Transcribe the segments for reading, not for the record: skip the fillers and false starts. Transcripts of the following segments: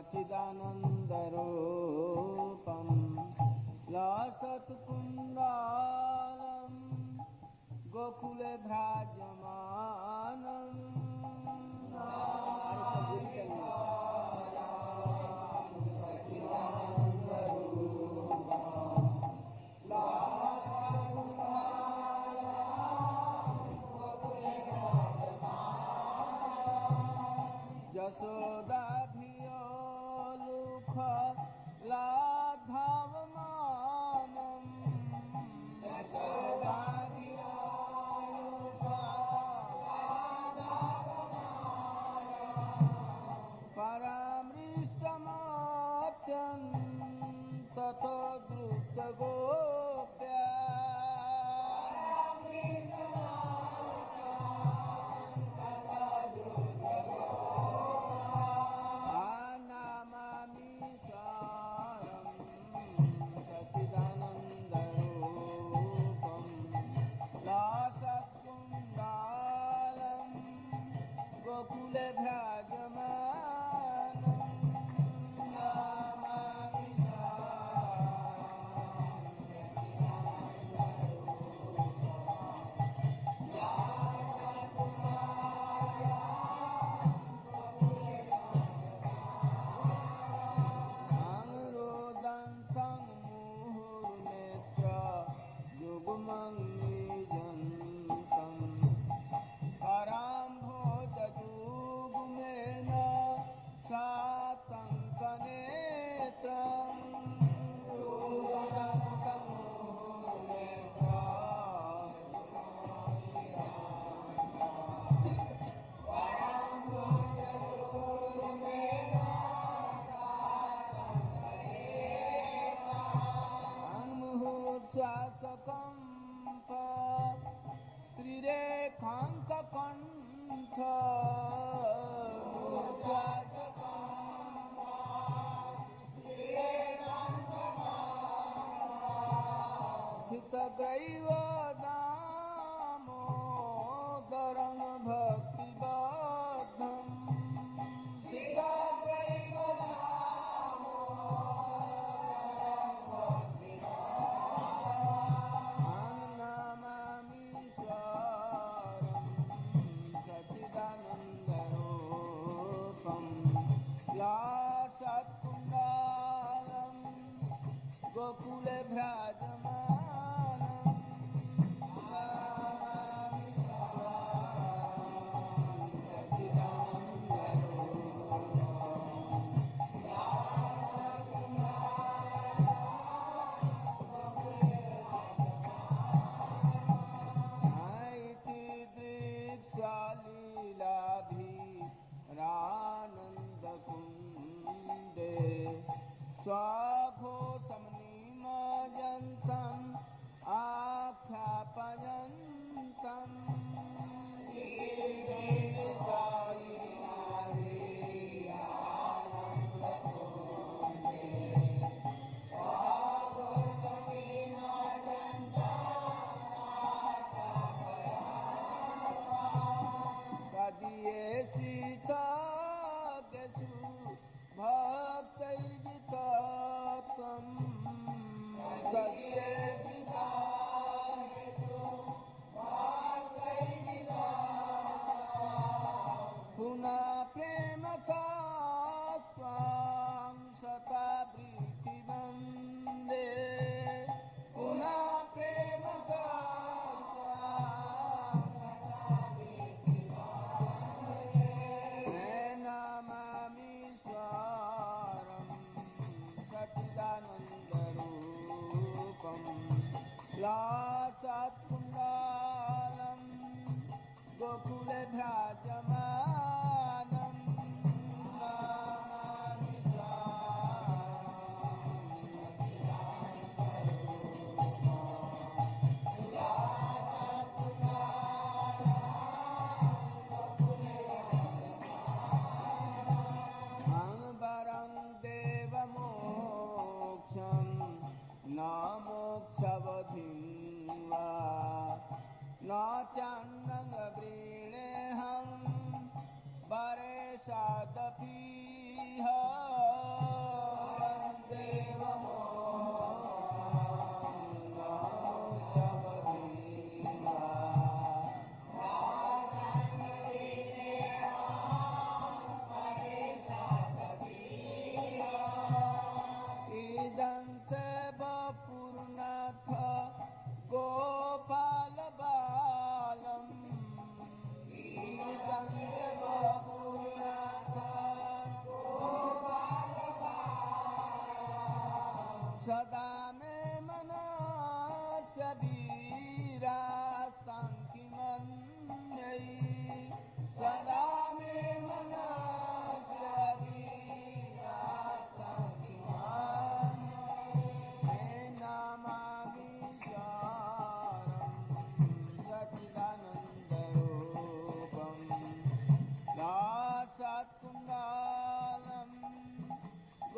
सच्चिदानन्दरूपं लसत्कुण्डालं गोकुले भ्राजमानम् यशोदाभियो लुख लाघवमानम् यशोदाभियो लुख लाघवमानम् परामृष्टमात्यन्ततो द्रुतगोप्या गोकुले भ्राजमानं नमामि रोदन्तं मुहुर्नेत्र युग्मं निजन्तम् कराम्भोजयुग्मेन सातङ्कनेत्रम् रोदन्तं मुहुर्चासकम्प त्रिरेखाङ्ककण्ठ स्थितग्रैव दामोदरं भक्तिबद्धम् सत्कुण्डालं गोकुले भ्राजमानं इति दृक्सालीलाभिरानन्दकुन्दे स्वाघोषमनिमज्जन्तम् आख्यापयन्तम् कदिये सीताकेषु भक्तैर्जितात्वम् कदिये सीताकेषु भक्तैर्जितात्वम् पुनः प्रेमका त्वां शतावृत्तिवन्दे पुनः प्रेमका सच्चिदानन्दरूपं सत्कुण्डालं गोकुले भ्राजमानं नमामि अङ्बरं देवमोक्षं न मोक्षवधिं वा न चान्नं वृणे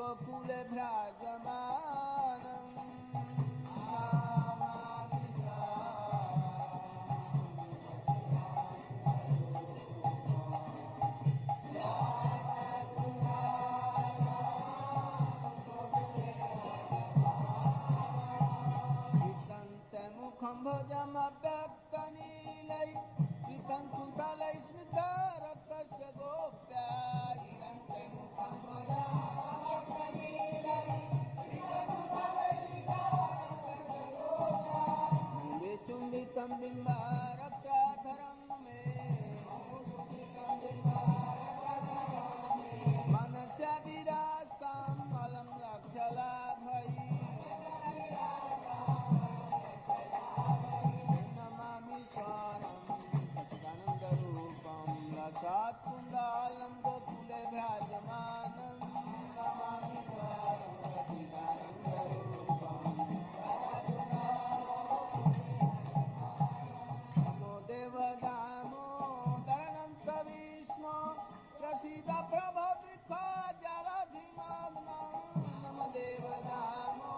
गोकुले भ्राजमानम् मुखं भोजमव्यक्तनीलै कृतं कुन्तलै स्मितरक्तस्य गोप्या चुम्बितं बिम्बारक्ताधरं मे मनस्य विरास्तां मलं लक्षलाभै नमामि स्वानं सच्चिदानन्दरूपं लक्षात्कुण्डालं गोकुले भ्राजमानं नमामि स्वानं सच्चिदानन्दरूपम् देवदामोदरनन्त विष्णु प्रसीद प्रभवृथा जलधिमग्नं नम देवदामो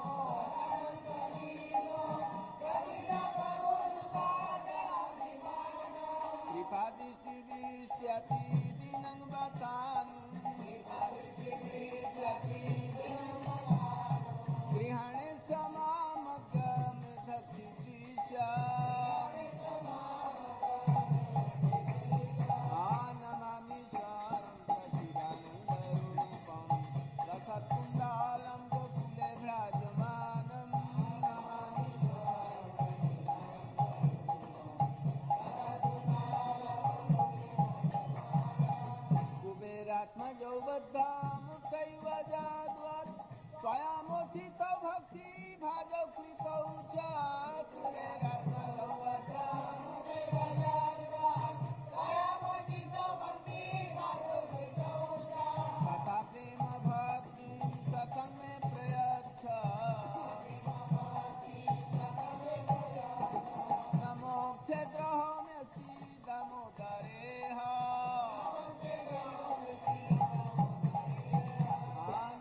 कृपादिशिविष्यति दिनं वसानु गृहाणे समामगमधक्षिषा नमामि स्वारं सच्चिदानन्दरूपं रसत्कुण्डालं गोकुले भ्राजमानं नमामि कुबेरात्मजौ बद्धामुखैव जाद्वत् स्वयमुचितौ भक्ति भाजौ कृतौ च कुबेरात्मजौ बद्धामुखैव जाद्वत् तथा प्रेम भक्ति सततं मे प्रयच्छ नमो क्षेत्रहमेऽस्ति दामोदरेह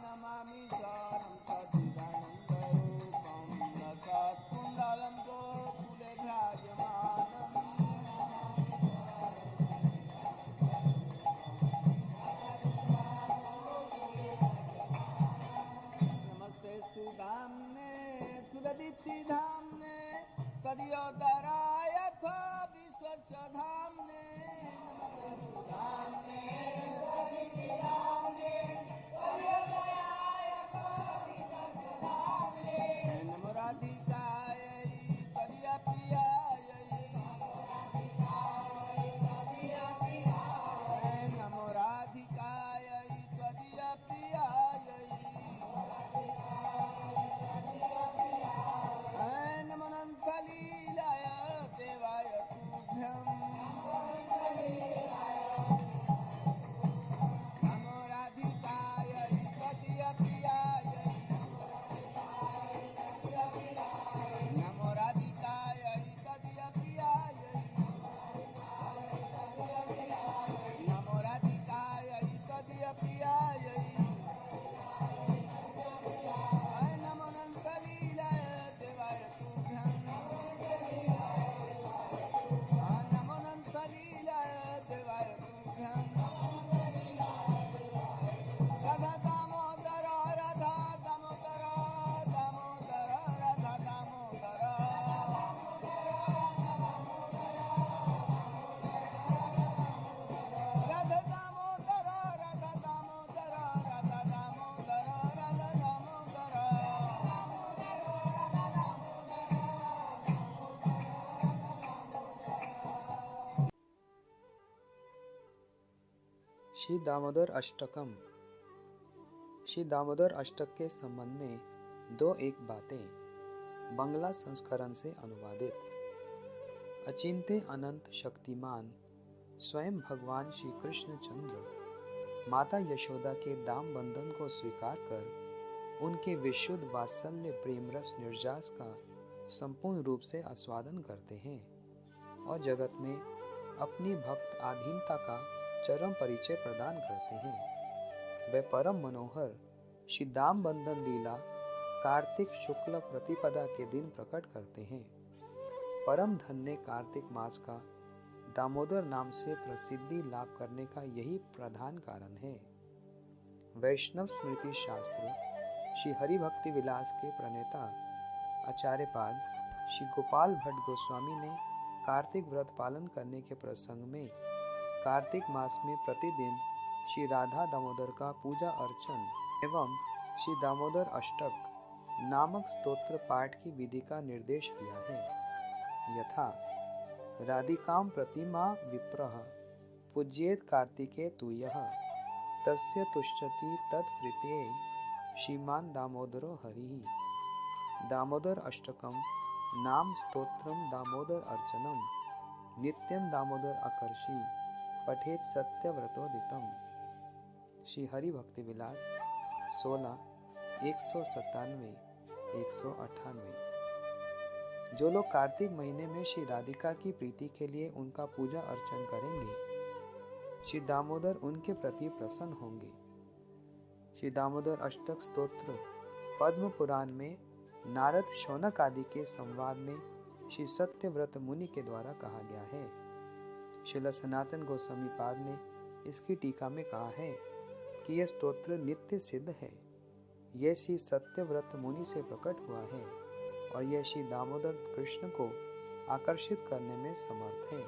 नमामि स्वानं सच्चिदानन्दरूपं रसत्कुण्डलं गोकुले भ्राजमानम् नमस्ते सुधाम्ने सुरदित्तिधाम्ने तदियोदराय विश्वस्य धाम्ने नमस्ते सुधाम्ने सुरदित्तिधाम्ने तदियोदराय विश्वस्य धाम्ने नमो राधिकायै तदिप्रियायै नमो राधिकायै तदिप्रियायै नमोऽनन्तलीलाय देवाय तुभ्यं नमो राधिकायै तदिप्रियायै नमो राधिकायै तदिप्रियायै नमो राधिकायै तदिप्रियायै नमोऽनन्तलीलाय देवाय तुभ्यं नमोऽनन्तलीलाय देवाय तुभ्यं राधा दामोदर राधा दामोदर दामोदर राधा दामोदर राधा दामोदर राधा दामोदर राधा दामोदर राधा दामोदर श्री दामोदर अष्टकम। श्री दामोदर अष्टक के संबंध में दो एक बातें बंगला संस्करण से अनुवादित। अचिंत्य अनंत शक्तिमान स्वयं भगवान श्री कृष्ण चंद्र माता यशोदा के दाम बंधन को स्वीकार कर उनके विशुद्ध वात्सल्य प्रेम रस निर्जास का संपूर्ण रूप से आस्वादन करते हैं और जगत में अपनी भक्त आधीनता का चरम परिचय प्रदान करते हैं। वे परम मनोहर श्री दाम बंधन लीला कार्तिक शुक्ल प्रतिपदा के दिन प्रकट करते हैं। परम धन्य कार्तिक मास का दामोदर नाम से प्रसिद्धि लाभ करने का यही प्रधान कारण है। वैष्णव स्मृति शास्त्र श्री हरि भक्ति विलास के प्रणेता आचार्यपाद श्री गोपाल भट्ट गोस्वामी ने कार्तिक व्रत पालन करने के प्रसंग में कार्तिक मास में प्रतिदिन श्री राधा दामोदर का पूजा अर्चन एवं श्री दामोदर अष्टक नामक स्तोत्र पाठ की विधि का निर्देश किया है। यथा राधिकां प्रतिमा विप्रः पूज्येत कार्तिके तुयः तस्य तुष्यति तत्प्रीत्यै श्रीमान दामोदरो हरिः। दामोदर अष्टकम नाम स्तोत्रम दामोदर अर्चनम नित्यं दामोदर आकर्षि पठेत सत्यव्रतोदितम। श्री हरि भक्ति विलास 16 197 198। जो लोग कार्तिक महीने में श्री राधिका की प्रीति के लिए उनका पूजा अर्चन करेंगे, श्री दामोदर उनके प्रति प्रसन्न होंगे। श्री दामोदर अष्टक स्तोत्र पद्म पुराण में नारद शौनक आदि के संवाद में श्री सत्यव्रत मुनि के द्वारा कहा गया है। श्रील सनातन गोस्वामी पाद ने इसकी टीका में कहा है कि यह स्तोत्र नित्य सिद्ध है। यह श्री सत्यव्रत मुनि से प्रकट हुआ है और यह श्री दामोदर कृष्ण को आकर्षित करने में समर्थ है।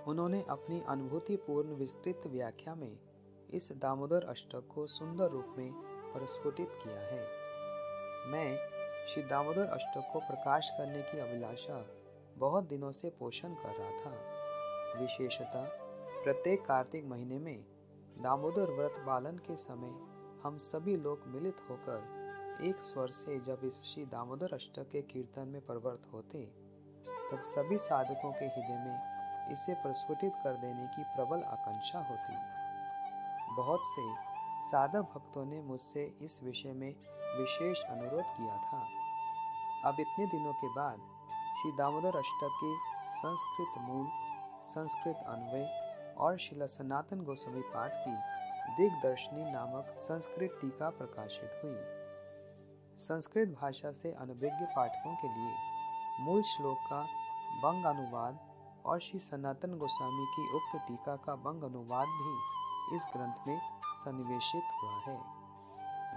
उन्होंने अपनी अनुभूतिपूर्ण विस्तृत व्याख्या में इस दामोदर अष्टक को सुंदर रूप में प्रस्फुटित किया है। मैं श्री दामोदर अष्टक को प्रकाश करने की अभिलाषा बहुत दिनों से पोषण कर रहा था। विशेषतः प्रत्येक कार्तिक महीने में दामोदर व्रत पालन के समय हम सभी लोग मिलित होकर एक स्वर से जब इस श्री दामोदर अष्टक के कीर्तन में प्रवृत्त होते, तब सभी साधकों के हृदय में इसे प्रस्फुटित कर देने की प्रबल आकांक्षा होती। बहुत से साधक भक्तों ने मुझसे इस विषय में विशेष अनुरोध किया था। अब इतने दिनों के बाद श्री दामोदर अष्टक के संस्कृत मूल, संस्कृत अन्वय और श्रील सनातन गोस्वामी पाद की दिग्दर्शनी नामक संस्कृत टीका प्रकाशित हुई। संस्कृत भाषा से अनभिज्ञ पाठकों के लिए मूल श्लोक का बंग अनुवाद और श्री सनातन गोस्वामी की उक्त टीका का बंग अनुवाद भी इस ग्रंथ में सन्निवेशित हुआ है।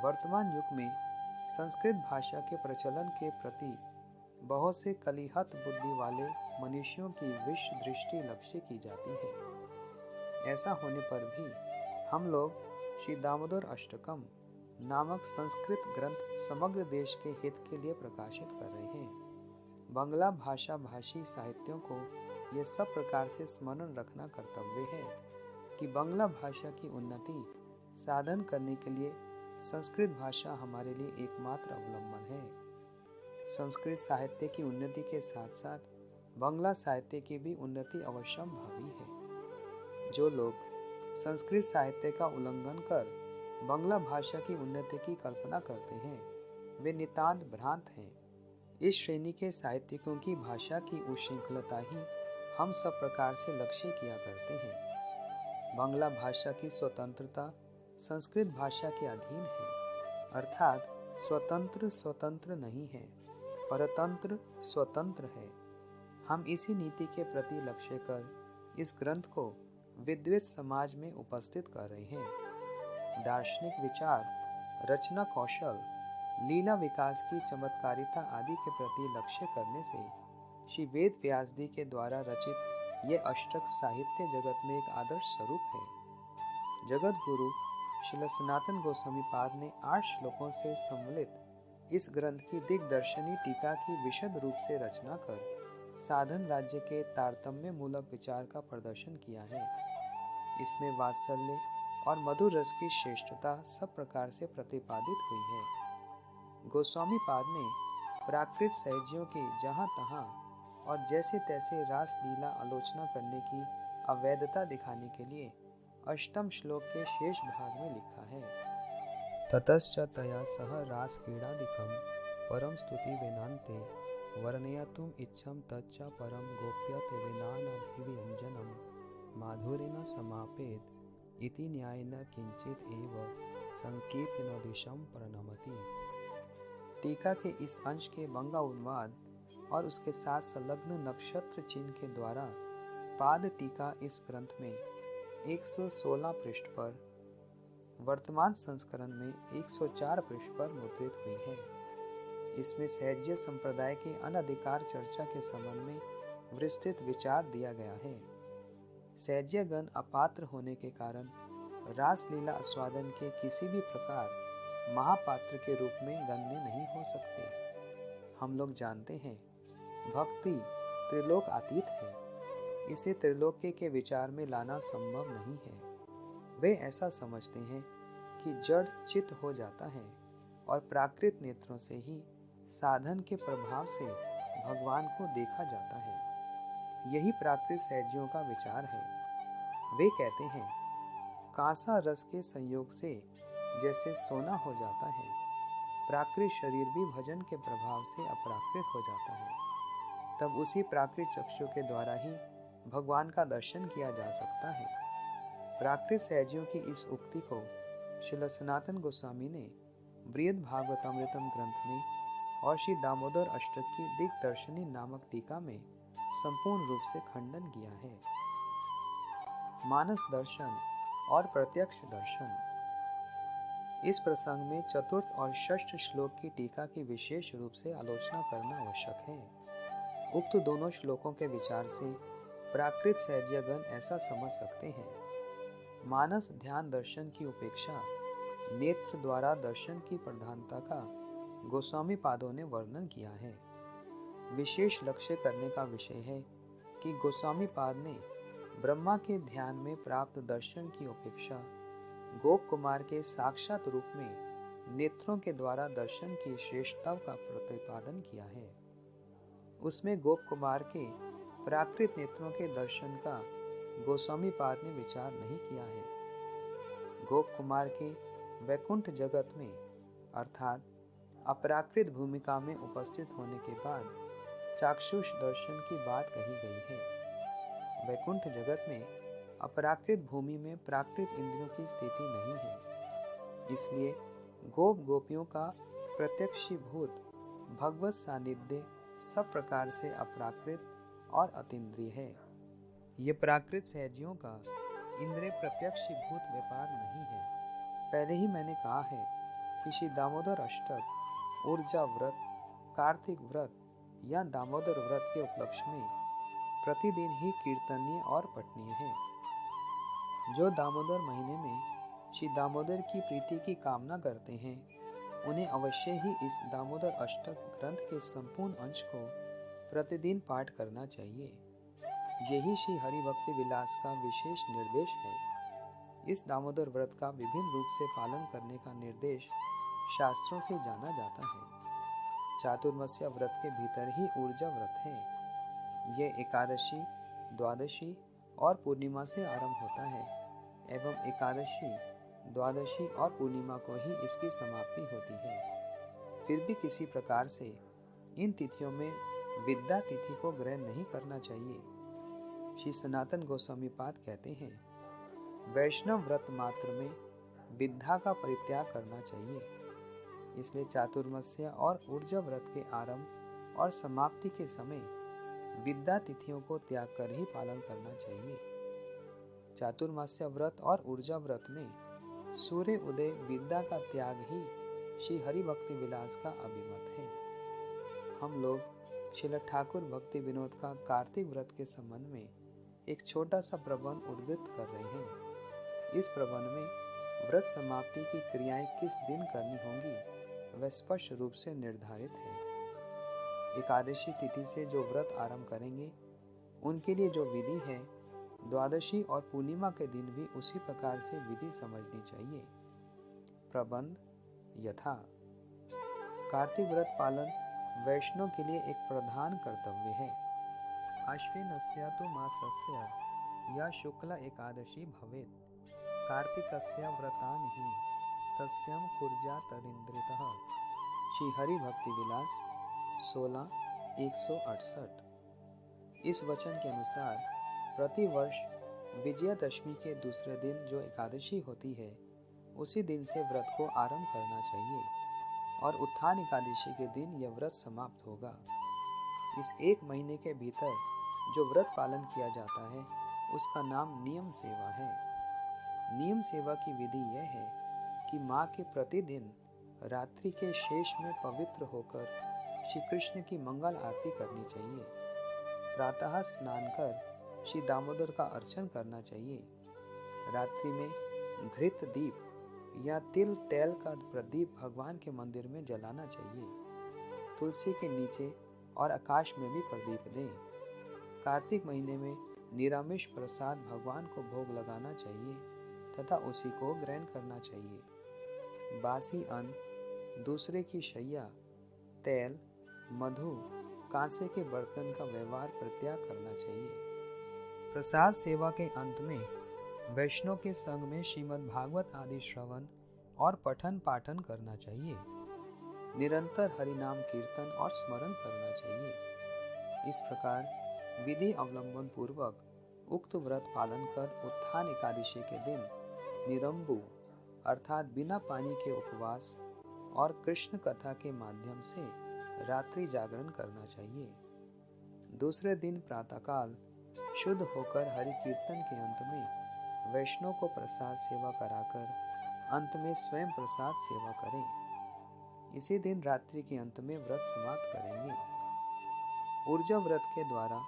वर्तमान युग में संस्कृत भाषा के प्रचलन के प्रति बहुत से कलिहत बुद्धि वाले मनुष्यों की विश्व दृष्टि लक्ष्य की जाती है। ऐसा होने पर भी हम लोग श्री दामोदर अष्टकम नामक संस्कृत ग्रंथ समग्र देश के हित के लिए प्रकाशित कर रहे हैं। बांग्ला भाषा भाषी साहित्यों को यह सब प्रकार से स्मरण रखना कर्तव्य है कि बांग्ला भाषा की उन्नति साधन करने के लिए संस्कृत भाषा हमारे लिए एकमात्र अवलंबन है। संस्कृत साहित्य की उन्नति के साथ साथ बांग्ला साहित्य की भी उन्नति अवश्यंभावी है। जो लोग संस्कृत साहित्य का उल्लंघन कर बांग्ला भाषा की उन्नति की कल्पना करते हैं, वे नितांत भ्रांत हैं। इस श्रेणी के साहित्यिकों की भाषा की उच्छृंखलता ही हम सब प्रकार से लक्ष्य किया करते हैं। बांग्ला भाषा की स्वतंत्रता संस्कृत भाषा के अधीन है, अर्थात स्वतंत्र नहीं है, परतंत्र स्वतंत्र है। हम इसी नीति के प्रति लक्ष्य कर इस ग्रंथ को विद्वत समाज में उपस्थित कर रहे हैं। दार्शनिक विचार, रचना कौशल, लीला विकास की चमत्कारिता आदि के प्रति लक्ष्य करने से श्री वेद व्यास जी के द्वारा रचित यह अष्टक साहित्य जगत में एक आदर्श स्वरूप है। जगत गुरु श्रील सनातन गोस्वामी पाद ने 8 श्लोकों से सम्मिलित इस ग्रंथ की दिग्दर्शनी टीका की विशद रूप से रचना कर साधन राज्य के तारतम्य मूलक विचार का प्रदर्शन किया है। इसमें वात्सल्य और मधुर रस की श्रेष्ठता सब प्रकार से प्रतिपादित हुई है। गोस्वामी पाद ने प्राकृत सहजियों की जहाँ तहाँ और जैसे तैसे रास लीला आलोचना करने की अवैधता दिखाने के लिए अष्टम श्लोक के शेष भाग में लिखा है। ततश्च तया सह रास क्रीडादिकं परम स्तुति वेनान्ते वर्णयतुम इच्छम तच्च परम गोप्यते वेनानाभिव्यञ्जनं माधुर्येण समापेत इति न्यायेन किंचित एव संकीर्तनोदिशम प्रणमति। टीका के इस अंश के बंगा अनुवाद और उसके साथ संलग्न नक्षत्र चिन्ह के द्वारा पाद टीका इस ग्रंथ में 116 पृष्ठ पर, वर्तमान संस्करण में 104 पृष्ठ पर मुद्रित हुई है। इसमें सहज्य संप्रदाय के अनधिकार चर्चा के संबंध में विस्तृत विचार दिया गया है। सहज्यगण अपात्र होने के कारण रासलीला आस्वादन के किसी भी प्रकार महापात्र के रूप में गण्य नहीं हो सकते। हम लोग जानते हैं भक्ति त्रिलोक अतीत है, इसे त्रिलोक्य के विचार में लाना संभव नहीं है। वे ऐसा समझते हैं कि जड़ चित्त हो जाता है और प्राकृत नेत्रों से ही साधन के प्रभाव से भगवान को देखा जाता है। यही प्राकृत सहजियों का विचार है। वे कहते हैं कांसा रस के संयोग से जैसे सोना हो जाता है, प्राकृत शरीर भी भजन के प्रभाव से अपराकृत हो जाता है। तब उसी प्राकृत चक्षु के द्वारा ही भगवान का दर्शन किया जा सकता है। प्राकृत सहजियों की इस उक्ति को श्रील सनातन गोस्वामी ने बृहद भागवतामृतम ग्रंथ में और श्री दामोदर अष्टक की दिग्दर्शनी नामक टीका में संपूर्ण रूप से खंडन किया है। मानस दर्शन और प्रत्यक्ष दर्शन। इस प्रसंग में चतुर्थ और षष्ठ श्लोक की टीका की विशेष रूप से आलोचना करना आवश्यक है। उक्त दोनों श्लोकों के विचार से प्राकृत सहज्यगण ऐसा समझ सकते हैं, मानस ध्यान दर्शन की उपेक्षा नेत्र द्वारा दर्शन की प्रधानता का गोस्वामी पादों ने वर्णन किया है। विशेष लक्ष्य करने का विषय है कि गोस्वामी पाद ने ब्रह्मा के ध्यान में प्राप्त दर्शन की उपेक्षा गोप कुमार के साक्षात रूप में नेत्रों के द्वारा दर्शन की श्रेष्ठता का प्रतिपादन किया है। उसमें गोप कुमार के प्राकृत नेत्रों के दर्शन का गोस्वामी पाद ने विचार नहीं किया है। गोप कुमार के वैकुंठ जगत में अर्थात अपराकृत भूमिका में उपस्थित होने के बाद चाक्षुष दर्शन की बात कही गई है। वैकुंठ जगत में अपराकृत भूमि में प्राकृत इंद्रियों की स्थिति नहीं है, इसलिए गोप गोपियों का प्रत्यक्षीभूत भगवत सानिध्य सब प्रकार से अपराकृत और अतीन्द्रिय है। ये प्राकृत सहजियों का इंद्रिय प्रत्यक्षीभूत व्यापार नहीं है। पहले ही मैंने कहा है कि श्री दामोदर अष्टक ऊर्जा व्रत, कार्तिक व्रत या दामोदर व्रत के उपलक्ष्य में प्रतिदिन ही कीर्तनीय और पठनीय है। जो दामोदर महीने में श्री दामोदर की प्रीति की कामना करते हैं, उन्हें अवश्य ही इस दामोदर अष्टक ग्रंथ के संपूर्ण अंश को प्रतिदिन पाठ करना चाहिए। यही श्री हरिभक्ति विलास का विशेष निर्देश है। इस दामोदर व्रत का विभिन्न रूप से पालन करने का निर्देश शास्त्रों से जाना जाता है। चातुर्मास्य व्रत के भीतर ही ऊर्जा व्रत है। यह एकादशी, द्वादशी और पूर्णिमा से आरंभ होता है एवं एकादशी, द्वादशी और पूर्णिमा को ही इसकी समाप्ति होती है। फिर भी किसी प्रकार से इन तिथियों में विद्या तिथि को ग्रहण नहीं करना चाहिए। श्री सनातन गोस्वामी पाद कहते हैं, वैष्णव व्रत मात्र में विद्या का परित्याग करना चाहिए। इसलिए चातुर्मास्य और ऊर्जा व्रत के आरंभ और समाप्ति के समय विद्या तिथियों को त्याग कर ही पालन करना चाहिए। चातुर्मास्य व्रत और ऊर्जा व्रत में सूर्य उदय विद्या का त्याग ही श्री हरि भक्ति विलास का अभिमत है। हम लोग श्रील ठाकुर भक्ति विनोद का कार्तिक व्रत के संबंध में एक छोटा सा प्रबंध उद्धृत कर रहे हैं। इस प्रबंध में व्रत समाप्ति की क्रियाएं किस दिन करनी होंगी वह स्पष्ट रूप से निर्धारित है। एकादशी तिथि से जो व्रत आरंभ करेंगे उनके लिए जो विधि है, द्वादशी और पूर्णिमा के दिन भी उसी प्रकार से विधि समझनी चाहिए। प्रबंध यथा कार्तिक व्रत पालन वैष्णव के लिए एक प्रधान कर्तव्य है। आश्विनस्य तु मासस्य या शुक्ल एकादशी भवेत् कार्तिकस्य व्रतानि तस्यं कुर्या तदिन्द्रितः। श्री हरि भक्ति विलास 16:168। इस वचन के अनुसार प्रतिवर्ष विजयादशमी के दूसरे दिन जो एकादशी होती है उसी दिन से व्रत को आरंभ करना चाहिए और उत्थान एकादशी के दिन यह व्रत समाप्त होगा। इस एक महीने के भीतर जो व्रत पालन किया जाता है उसका नाम नियम सेवा है। नियम सेवा की विधि यह है कि माँ के प्रतिदिन रात्रि के शेष में पवित्र होकर श्री कृष्ण की मंगल आरती करनी चाहिए। प्रातः स्नान कर श्री दामोदर का अर्चन करना चाहिए। रात्रि में घृत दीप या तिल तेल का प्रदीप भगवान के मंदिर में जलाना चाहिए। तुलसी के नीचे और आकाश में भी प्रदीप दें। कार्तिक महीने में निरामिष प्रसाद भगवान को भोग लगाना चाहिए तथा उसी को ग्रहण करना चाहिए। बासी अन्न, दूसरे की शैया, तेल, मधु, कांसे के बर्तन का व्यवहार परित्याग करना चाहिए। प्रसाद सेवा के अंत में वैष्णव के संग में श्रीमद् भागवत आदि श्रवण और पठन पाठन करना चाहिए। निरंतर हरिनाम कीर्तन और स्मरण करना चाहिए। इस प्रकार विधि अवलंबन पूर्वक उक्त व्रत पालन कर उत्थान एकादशी के दिन निरंबु अर्थात बिना पानी के उपवास और कृष्ण कथा के माध्यम से रात्रि जागरण करना चाहिए। दूसरे दिन प्रातःकाल शुद्ध होकर हरि कीर्तन के अंत में वैष्णव को प्रसाद सेवा कराकर अंत में स्वयं प्रसाद सेवा करें। इसी दिन रात्रि के अंत में व्रत समाप्त करेंगे। ऊर्जा व्रत के द्वारा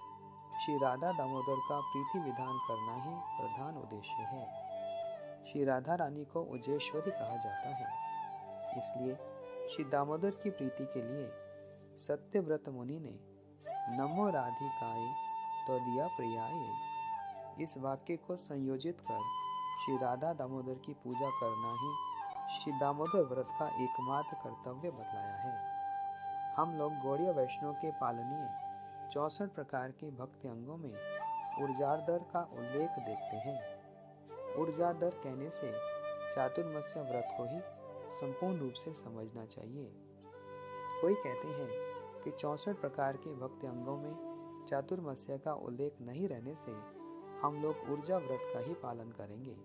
श्री राधा दामोदर का प्रीति विधान करना ही प्रधान उद्देश्य है। श्री राधा रानी को उज्जेश्वरी कहा जाता है। इसलिए श्री दामोदर की प्रीति के लिए सत्यव्रत मुनि ने नमो राधिकाय त्वदीया प्रियाय इस वाक्य को संयोजित कर श्री राधा दामोदर की पूजा करना ही श्री दामोदर व्रत का एकमात्र कर्तव्य बतलाया है। हम लोग गौड़ीय वैष्णव के पालनीय 64 प्रकार के भक्ति अंगों में ऊर्जादर का उल्लेख देखते हैं। ऊर्जादर कहने से चातुर्मास्य व्रत को ही संपूर्ण रूप से समझना चाहिए। कोई कहते हैं कि 64 प्रकार के भक्ति अंगों में चातुर्मास्य का उल्लेख नहीं रहने से हम लोग ऊर्जा व्रत का ही पालन करेंगे।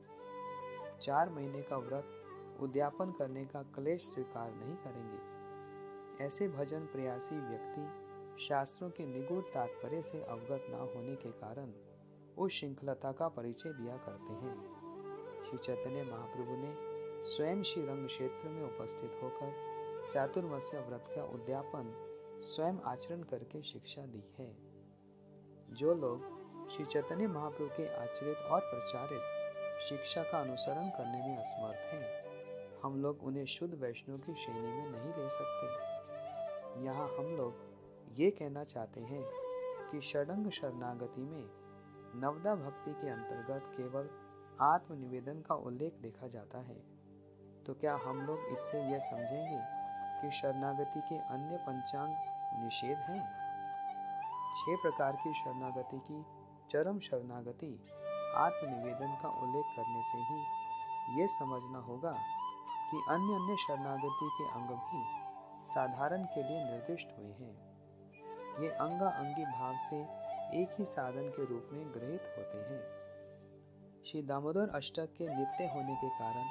4 महीने का व्रत उद्यापन करने का क्लेश स्वीकार नहीं करेंगे। ऐसे भजन प्रयासी व्यक्ति शास्त्रों के निगूढ़ तात्पर्य से अवगत न होने के कारण उस श्रृंखलता का परिचय दिया करते हैं। श्री चैतन्य महाप्रभु ने स्वयं श्री रंग क्षेत्र में उपस्थित होकर चातुर्मास्य व्रत का उद्यापन स्वयं आचरण करके शिक्षा दी है। जो लोग श्री चैतन्य महाप्रभु के आचरित और प्रचारित शिक्षा का अनुसरण करने में असमर्थ हैं, हम लोग उन्हें शुद्ध वैष्णव की श्रेणी में नहीं ले सकते। यहाँ हम लोग ये कहना चाहते हैं कि षडंग शरणागति में नवदा भक्ति के अंतर्गत केवल आत्मनिवेदन का उल्लेख देखा जाता है। तो क्या हम लोग इससे यह समझेंगे कि शरणागति के अन्य पंचांग निषेध हैं? 6 प्रकार की शरणागति की चरम शरणागति आत्मनिवेदन का उल्लेख करने से ही ये समझना होगा कि अन्य अन्य शरणागति के अंग भी साधारण के लिए निर्दिष्ट हुए हैं। ये अंगा अंगी भाव से एक ही साधन के रूप में गृहीत होते हैं। श्री दामोदर अष्टक के नित्य होने के कारण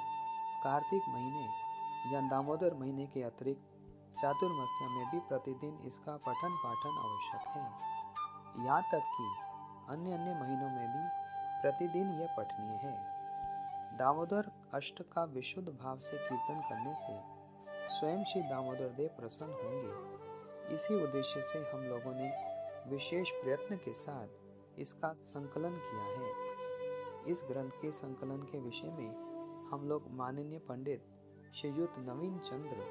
कार्तिक महीने या दामोदर महीने के अतिरिक्त चातुर्मास्य में भी प्रतिदिन इसका पठन पाठन आवश्यक है। यहाँ तक कि अन्य अन्य महीनों में भी प्रतिदिन यह पठनीय है। दामोदर अष्टक का विशुद्ध भाव से कीर्तन करने से स्वयं श्री दामोदर देव प्रसन्न होंगे। इसी उद्देश्य से हम लोगों ने विशेष प्रयत्न के साथ इसका संकलन किया है। इस ग्रंथ के संकलन के विषय में हम लोग माननीय पंडित श्रीयुत नवीन चंद्र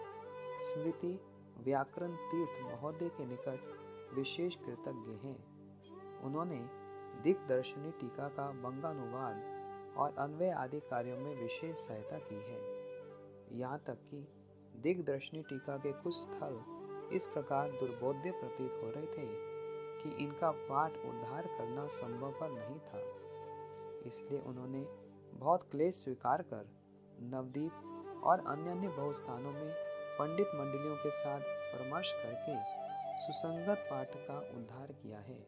स्मृति व्याकरण तीर्थ महोदय के निकट विशेष कृतज्ञ हैं। उन्होंने दिग्दर्शनी टीका का बंगानुवाद और अन्वय आदि कार्यों में विशेष सहायता की है। यहाँ तक कि दिग्दर्शनी टीका के कुछ स्थल इस प्रकार दुर्बोध्य प्रतीत हो रहे थे कि इनका पाठ उद्धार करना संभवपर नहीं था। इसलिए उन्होंने बहुत क्लेश स्वीकार कर नवदीप और अन्य अन्य बहु स्थानों में पंडित मंडलियों के साथ परामर्श करके सुसंगत पाठ का उद्धार किया है।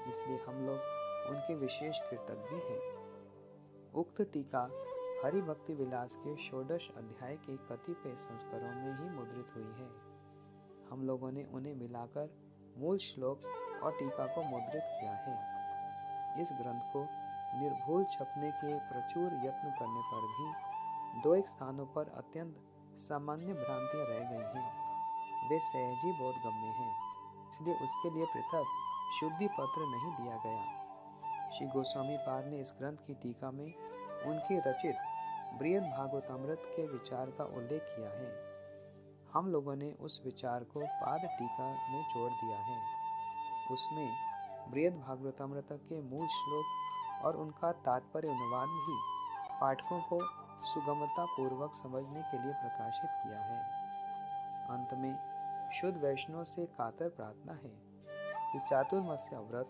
इसलिए हम लोग उनके विशेष कृतज्ञ हैं। उक्त टीका हरि भक्ति विलास के षोडश अध्याय के कतिपय संस्करणों में ही मुद्रित हुई है। हम लोगों ने उन्हें मिलाकर मूल श्लोक और टीका को मुद्रित किया है। इस ग्रंथ को निर्भूल छपने के प्रचुर यत्न करने पर भी 2-1 स्थानों पर अत्यंत सामान्य भ्रांतियां रह गई हैं। वे सहज ही बोधगम्य हैं, इसलिए उसके लिए पृथक शुद्धि पत्र नहीं दिया गया। श्री गोस्वामी पाद ने इस ग्रंथ की टीका में उनके रचित बृहद भागवतामृत के विचार का उल्लेख किया है। हम लोगों ने उस विचार को पाद टीका में जोड़ दिया है। उसमें बृहद भागवतामृत के मूल श्लोक और उनका तात्पर्य अनुवाद भी पाठकों को सुगमता पूर्वक समझने के लिए प्रकाशित किया है। अंत में शुद्ध वैष्णव से कातर प्रार्थना है कि चातुर्मास्य व्रत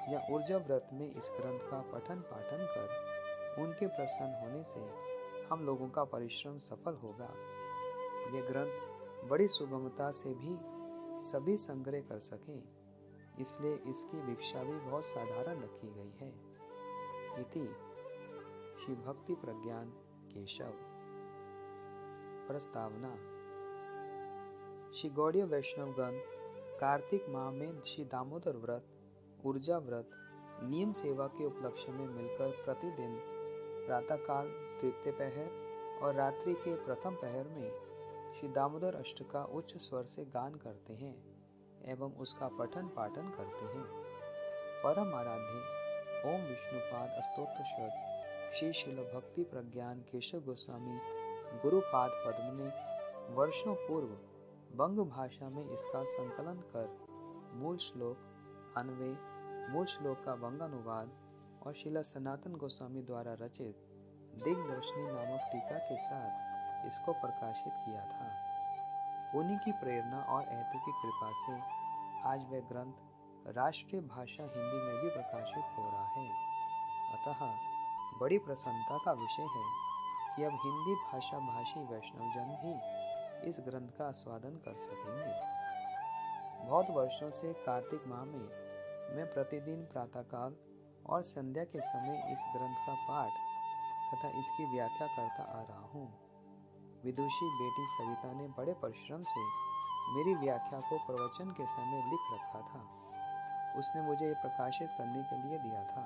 या ऊर्जा व्रत में इस ग्रंथ का पठन पाठन कर उनके प्रसन्न होने से हम लोगों का परिश्रम सफल होगा। यह ग्रंथ बड़ी सुगमता से भी सभी संग्रह कर सकें, इसलिए इसकी भिक्षा भी बहुत साधारण रखी गई है। इति श्री भक्ति प्रज्ञान केशव। प्रस्तावना। श्री गौड़ीय वैष्णवगण कार्तिक माह में श्री दामोदर व्रत, ऊर्जा व्रत, नियम सेवा के उपलक्ष्य में मिलकर प्रतिदिन प्रातःकाल तृतीय पहर और रात्रि के प्रथम पहर में श्री दामोदर अष्ट का उच्च स्वर से गान करते हैं एवं उसका पठन पाठन करते हैं। परम आराध्य ओम विष्णुपाद स्तोत्र शत श्री शिल भक्ति प्रज्ञान केशव गोस्वामी गुरुपाद पद्म ने वर्षों पूर्व बंग भाषा में इसका संकलन कर मूल श्लोक, अन्वय, मूल श्लोक का बंगानुवाद और शिला सनातन गोस्वामी द्वारा रचित दिग्दर्शनी नामक टीका के साथ इसको प्रकाशित किया था। उन्हीं की प्रेरणा और ऐतु की कृपा से आज वह ग्रंथ राष्ट्रीय भाषा हिंदी में भी प्रकाशित हो रहा है। अतः बड़ी प्रसन्नता का विषय है कि अब हिंदी भाषा भाषी वैष्णवजन भी इस ग्रंथ का आस्वादन कर सकेंगे। बहुत वर्षों से कार्तिक माह में मैं प्रतिदिन प्रातःकाल और संध्या के समय इस ग्रंथ का पाठ तथा इसकी व्याख्या करता आ रहा हूँ। विदुषी बेटी सविता ने बड़े परिश्रम से मेरी व्याख्या को प्रवचन के समय लिख रखा था। उसने मुझे ये प्रकाशित करने के लिए दिया था।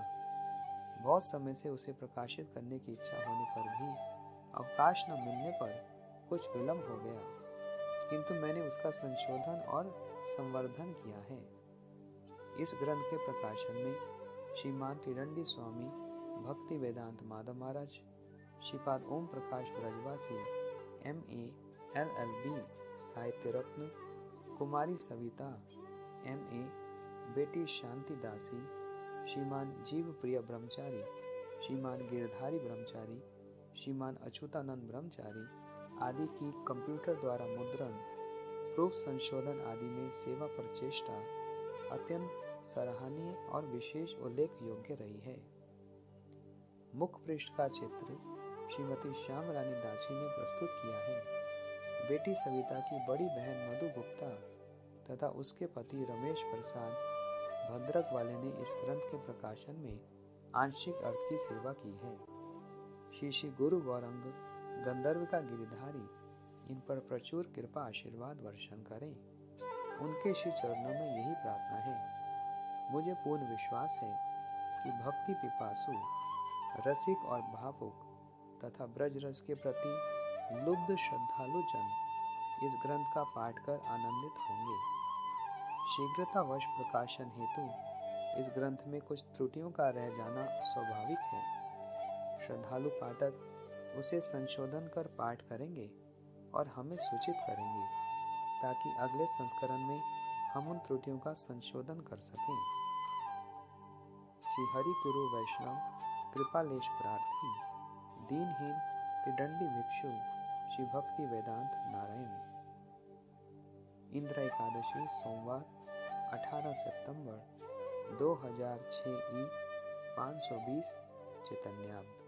बहुत समय से उसे प्रकाशित करने की इच्छा होने पर भी अवकाश न मिलने पर कुछ विलंब हो गया, किंतु मैंने उसका संशोधन और संवर्धन किया है। इस ग्रंथ के प्रकाशन में श्रीमान त्रिदंडी स्वामी भक्ति वेदांत माधव महाराज, श्रीपाद ओम प्रकाश ब्रजवासी MA LLB साहित्य रत्न, कुमारी सविता MA, बेटी शांति दासी, श्रीमान जीव प्रिय ब्रह्मचारी, श्रीमान गिरधारी ब्रह्मचारी, श्रीमान अच्युतानंद ब्रह्मचारी आदि की कंप्यूटर द्वारा मुद्रण, प्रूफ संशोधन आदि में सेवा प्रचेष्टा अत्यंत सराहनीय और विशेष उल्लेख योग्य रही है। मुख पृष्ठ का चित्र श्रीमती श्याम रानी दासी ने प्रस्तुत किया है। बेटी सविता की बड़ी बहन मधु गुप्ता तथा उसके पति रमेश प्रसाद भद्रक वाले ने इस ग्रंथ के प्रकाशन में आंशिक अर्थ की सेवा की है। श्री श्री गुरु गौरंग गंधर्व का गिरिधारी इन पर प्रचुर कृपा आशीर्वाद वर्षण करें। उनके श्री चरणों में यही प्रार्थना है। मुझे पूर्ण विश्वास है कि भक्ति पिपासु, रसिक और भावुक तथा ब्रज रस के प्रति लुब्ध श्रद्धालु जन इस ग्रंथ का पाठ कर आनंदित होंगे। शीघ्रतावश प्रकाशन हेतु इस ग्रंथ में कुछ त्रुटियों का रह जाना स्वाभाविक है। श्रद्धालु पाठक उसे संशोधन कर पाठ करेंगे और हमें सूचित करेंगे ताकि अगले संस्करण में हम उन त्रुटियों का संशोधन कर सकें। श्री हरि गुरु वैष्णव कृपालेश प्रार्थी दीनहीन त्रिदंडी भिक्षु श्री भक्ति वेदांत नारायण। इंद्र एकादशी सोमवार 18 सितंबर 2006 ई 520 चैतन्याब्द।